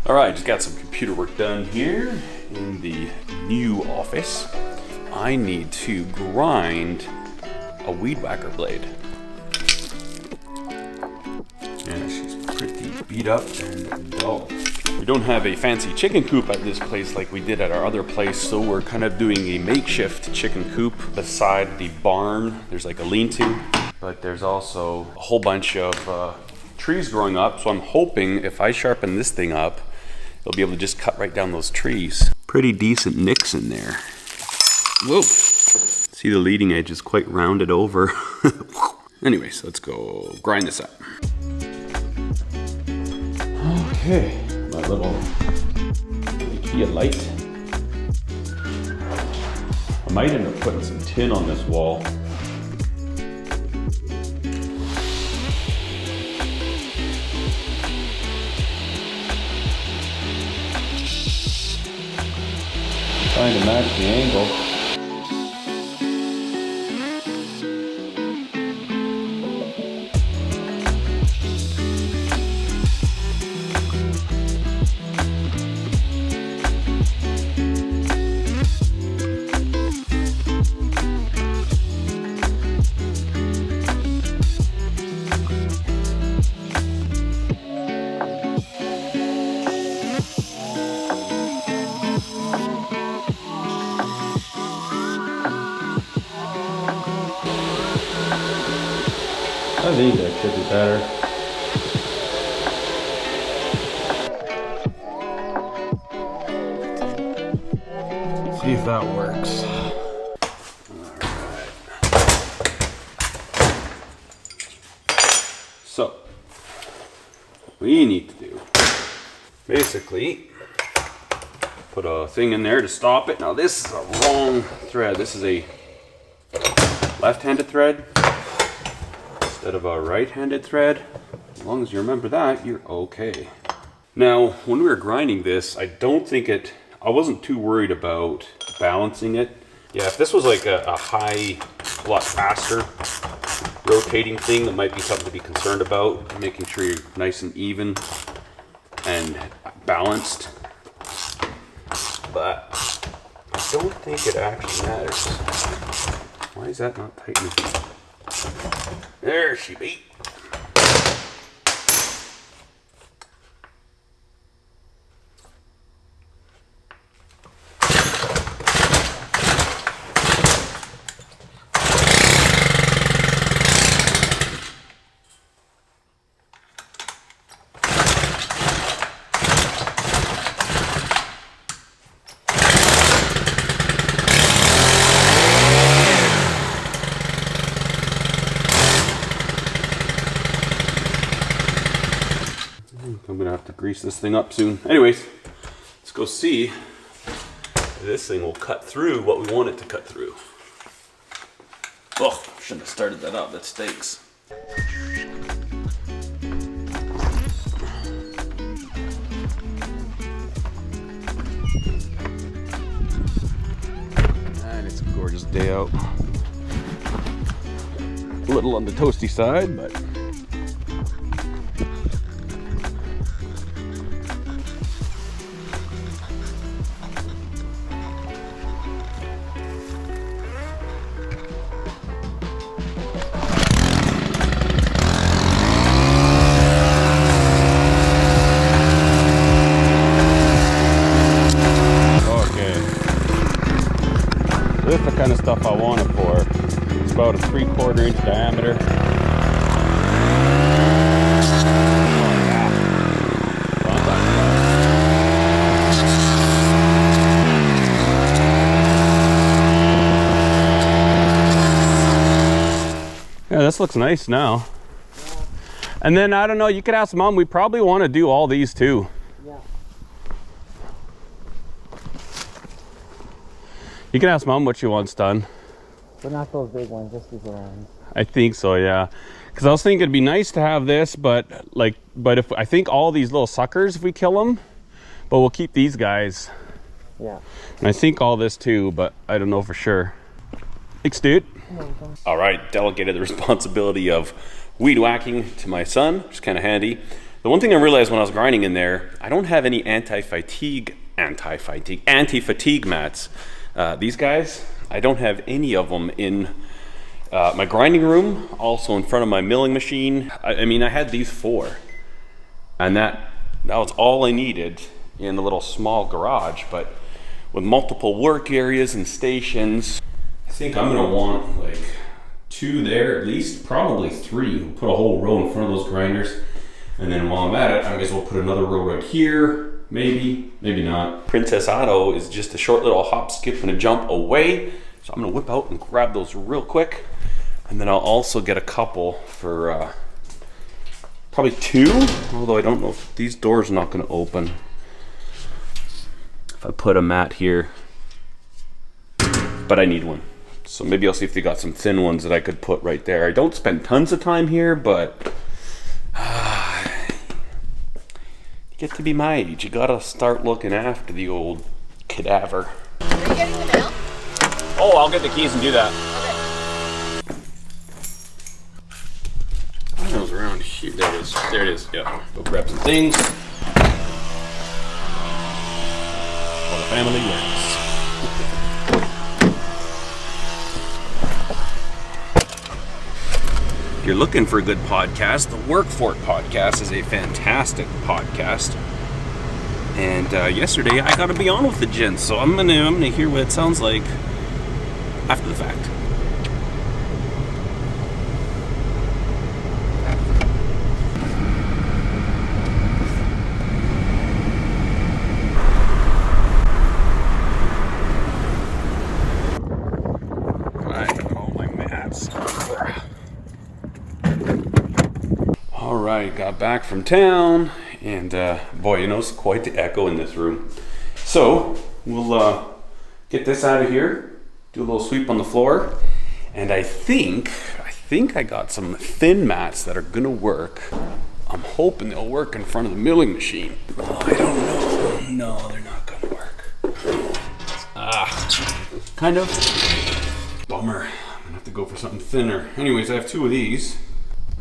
All right, just got some computer work done here in the new office. I need to grind a weed whacker blade. Yeah, she's pretty beat up and dull. We don't have a fancy chicken coop at this place like we did at our other place, so we're kind of doing a makeshift chicken coop beside the barn. There's like a lean-to, but there's also a whole bunch of trees growing up, so I'm hoping if I sharpen this thing up, it'll be able to just cut right down those trees. Pretty decent nicks in there. Whoa! See, the leading edge is quite rounded over. Anyways, let's go grind this up. Okay, my little IKEA light. I might end up putting some tin on this wall. Trying to match the angle. I think that should be better. See if that works. Alright. So, what we need to do, basically, put a thing in there to stop it. Now this is a wrong thread. This is a left-handed thread instead of a right-handed thread. As long as you remember that, you're okay. Now, when we were grinding this, I wasn't too worried about balancing it. Yeah, if this was like a high, a lot faster rotating thing, that might be something to be concerned about, making sure you're nice and even and balanced. But I don't think it actually matters. Why is that not tightening? There she be. I'm gonna have to grease this thing up soon. Anyways, let's go see if this thing will cut through what we want it to cut through. Oh, shouldn't have started that up, that stinks. And it's a gorgeous day out. A little on the toasty side, but this is the kind of stuff I want it for. It's about a 3/4 inch diameter. Yeah, this looks nice now. And then, I don't know, you could ask Mom, we probably want to do all these too. You can ask Mom what she wants done. But not those big ones, just these little ones. I think so, yeah. Because I was thinking it'd be nice to have this, but if I think all these little suckers if we kill them, but we'll keep these guys. Yeah. And I think all this too, but I don't know for sure. Thanks, dude. All right, delegated the responsibility of weed whacking to my son, which is kind of handy. The one thing I realized when I was grinding in there, I don't have any anti-fatigue mats. These guys, I don't have any of them in my grinding room, also in front of my milling machine. I mean, I had these 4, and that was all I needed in the little small garage. But with multiple work areas and stations, I think I'm gonna want like 2 there at least, probably 3. We'll put a whole row in front of those grinders, and then while I'm at it, I may as well put another row right here. Maybe not. Princess Auto is just a short little hop, skip, and a jump away. So I'm gonna whip out and grab those real quick. And then I'll also get a couple for probably 2, although I don't know if these doors are not gonna open. If I put a mat here, but I need one. So maybe I'll see if they got some thin ones that I could put right there. I don't spend tons of time here, but you get to be my age. You gotta start looking after the old cadaver. Are you getting the mail? Oh, I'll get the keys and do that. Okay. I was around here. There it is. There it is. Yeah. Go grab some things. While the family works. If you're looking for a good podcast, the Work For It podcast is a fantastic podcast. And yesterday I got to be on with the gents, so I'm gonna hear what it sounds like after the fact. Alright, got back from town, and boy, you know, it's quite the echo in this room. So, we'll get this out of here, do a little sweep on the floor, and I think I got some thin mats that are gonna work. I'm hoping they'll work in front of the milling machine. Oh, I don't know. No, they're not gonna work. Kind of. Bummer. I'm gonna have to go for something thinner. Anyways, I have 2 of these.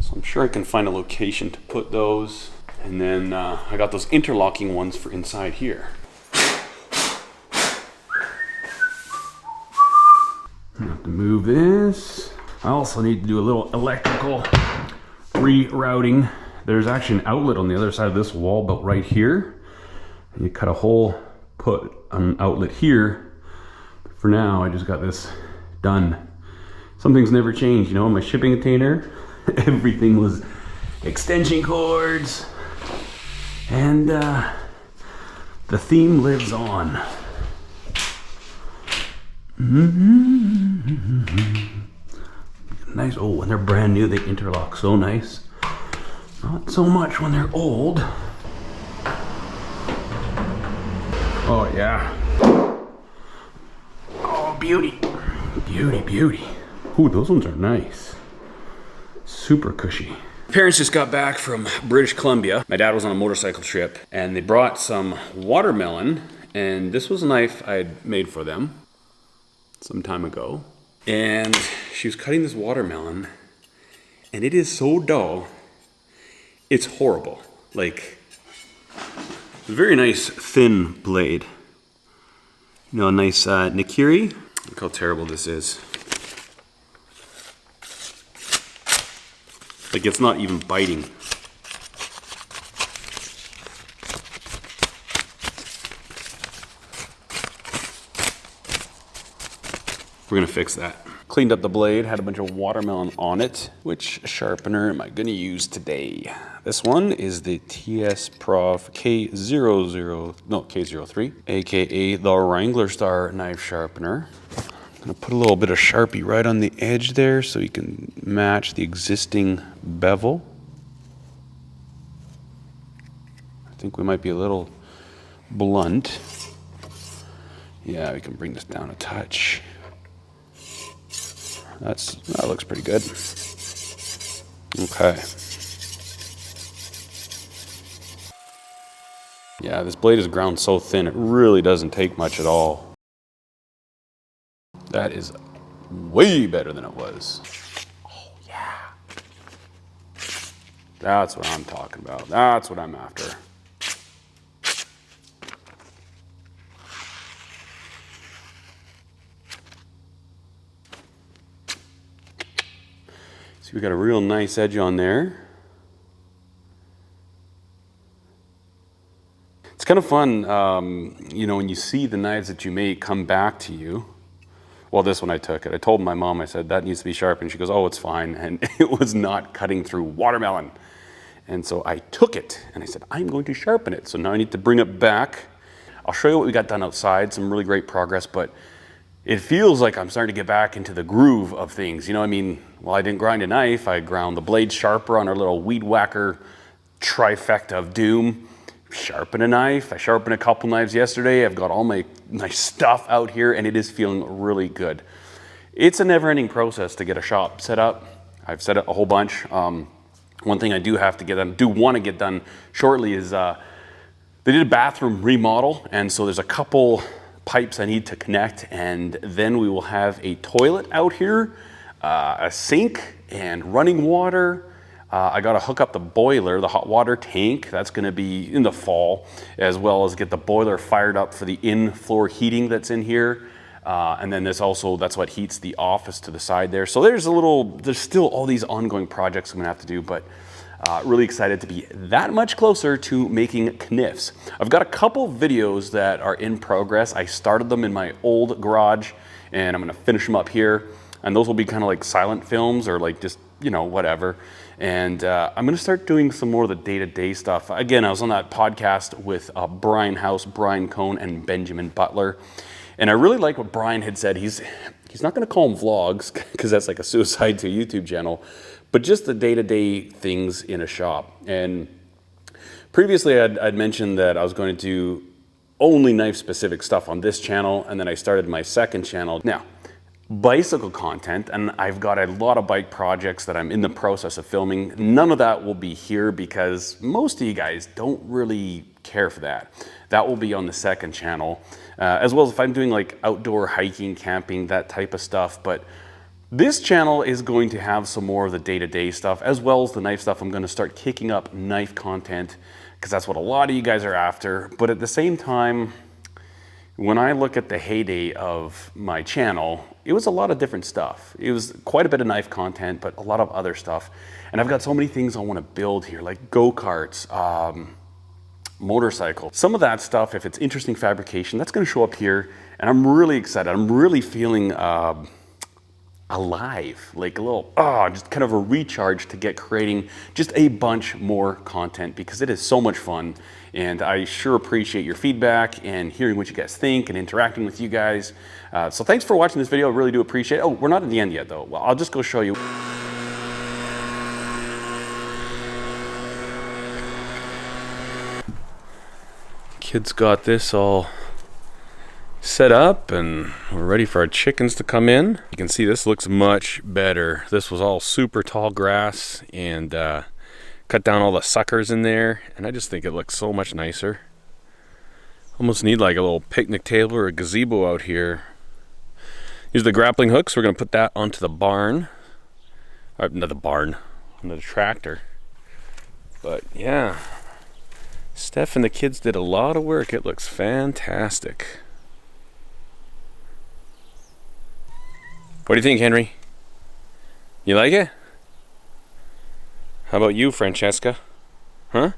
So I'm sure I can find a location to put those. And then I got those interlocking ones for inside here. I have to move this. I also need to do a little electrical rerouting. There's actually an outlet on the other side of this wall, but right here. And you cut a hole, put an outlet here. For now, I just got this done. Some things never change, you know, in my shipping container. Everything was extension cords, and the theme lives on. Nice. Oh, when they're brand new, they interlock so nice. Not so much when they're old. Oh yeah. Oh, beauty, beauty, beauty. Ooh, those ones are nice. Super cushy. Parents just got back from British Columbia. My dad was on a motorcycle trip, and they brought some watermelon, and this was a knife I had made for them some time ago. And she was cutting this watermelon, and it is so dull, it's horrible. Like, a very nice thin blade. You know, a nice Nikiri. Look how terrible this is. Like, it's not even biting. We're gonna fix that. Cleaned up the blade, had a bunch of watermelon on it. Which sharpener am I gonna use today? This one is the TS Prof K03, AKA the Wrangler Star knife sharpener. I'm gonna put a little bit of Sharpie right on the edge there so you can match the existing bevel. I think we might be a little blunt. Yeah, we can bring this down a touch. That looks pretty good. Okay. Yeah, this blade is ground so thin, it really doesn't take much at all. That is way better than it was. Oh, yeah. That's what I'm talking about. That's what I'm after. See, we got a real nice edge on there. It's kind of fun, you know, when you see the knives that you make come back to you. Well, this one I took it. I told my mom, I said, that needs to be sharpened. She goes, oh, it's fine. And it was not cutting through watermelon. And so I took it and I said, I'm going to sharpen it. So now I need to bring it back. I'll show you what we got done outside, some really great progress, but it feels like I'm starting to get back into the groove of things. You know, I mean, well, I didn't grind a knife. I ground the blade sharper on our little weed whacker trifecta of doom. Sharpen a knife. I sharpened a couple knives yesterday. I've got all my stuff out here and it is feeling really good. It's a never-ending process to get a shop set up. I've set it a whole bunch. One thing I do have to get done, want to get done shortly is they did a bathroom remodel, and so there's a couple pipes I need to connect, and then we will have a toilet out here, a sink and running water. I got to hook up the boiler, the hot water tank. That's going to be in the fall, as well as get the boiler fired up for the in-floor heating that's in here. And then that's what heats the office to the side there. So there's still all these ongoing projects I'm going to have to do, but really excited to be that much closer to making kniffs. I've got a couple videos that are in progress. I started them in my old garage, and I'm going to finish them up here. And those will be kind of like silent films or like just, you know, whatever. And I'm going to start doing some more of the day-to-day stuff. Again, I was on that podcast with Brian House, Brian Cohn, and Benjamin Butler. And I really like what Brian had said. He's not going to call them vlogs because that's like a suicide to a YouTube channel, but just the day-to-day things in a shop. And previously I'd mentioned that I was going to do only knife-specific stuff on this channel, and then I started my second channel. Now, bicycle content, and I've got a lot of bike projects that I'm in the process of filming. None of that will be here because most of you guys don't really care for that. That will be on the second channel, as well as if I'm doing like outdoor hiking, camping, that type of stuff. But this channel is going to have some more of the day-to-day stuff, as well as the knife stuff. I'm going to start kicking up knife content because that's what a lot of you guys are after. But at the same time, when I look at the heyday of my channel, it was a lot of different stuff. It was quite a bit of knife content, but a lot of other stuff. And I've got so many things I want to build here, like go-karts, motorcycle. Some of that stuff, if it's interesting fabrication, that's going to show up here. And I'm really excited. I'm really feeling alive, like a little, just kind of a recharge to get creating just a bunch more content because it is so much fun. And I sure appreciate your feedback and hearing what you guys think and interacting with you guys. So thanks for watching this video. I really do appreciate it. Oh, we're not at the end yet though. Well, I'll just go show you. Kids got this all set up and we're ready for our chickens to come in. You can see this looks much better. This was all super tall grass and cut down all the suckers in there, and I just think it looks so much nicer. Almost need like a little picnic table or a gazebo out here. Here's the grappling hooks. We're gonna put that onto the barn. Not the barn, onto the tractor. But yeah, Steph and the kids did a lot of work. It looks fantastic. What do you think, Henry? You like it? How about you, Francesca? Huh?